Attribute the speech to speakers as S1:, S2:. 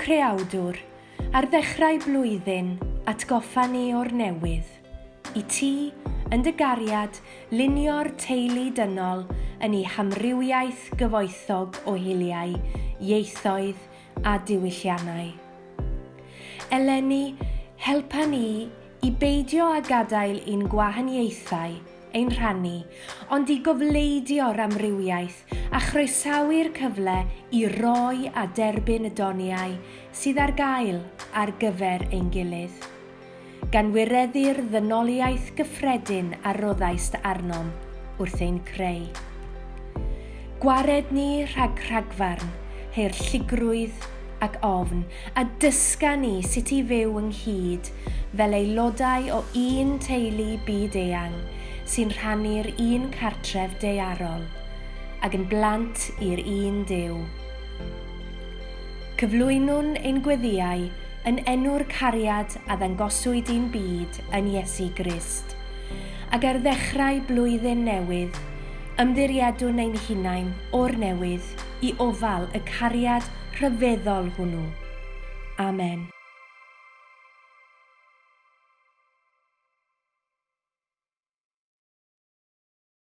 S1: Creawdwr, ar ddechrau blwyddyn, atgoffa ni o'r newydd. I ti, yn dy gariad, lunio'r teulu dynol yn ei hamrywiaeth gyfoethog o hiliau, ieithoedd a diwylliannau. Eleni, helpa ni i beidio a gadael ein gwahaniaethau, ein rhannu, ond i gofleidio'r amrywiaeth a chroesawu'r cyfle i roi a derbyn y doniau sydd ar gael ar gyfer ein gilydd. Gan wireddu'r ddynoliaeth gyffredin a roddais dy arnom wrth ein creu. Gwared ni rhag rhagfarn, heir llugrwydd ac ofn, a dysga ni sut i fyw ynghyd fel aelodau o un teulu byd-eang sy'n rhannu'r un cartref daearol ac yn blant i'r un Duw. Cyflwynwn ein gweddiau yn enw'r cariad a ddangoswyd i'n byd yn Iesu Grist, ac ar ddechrau blwyddyn newydd, ymddiriedwn ein hunain o'r newydd i ofal y cariad rhyfeddol hwnnw. Amen.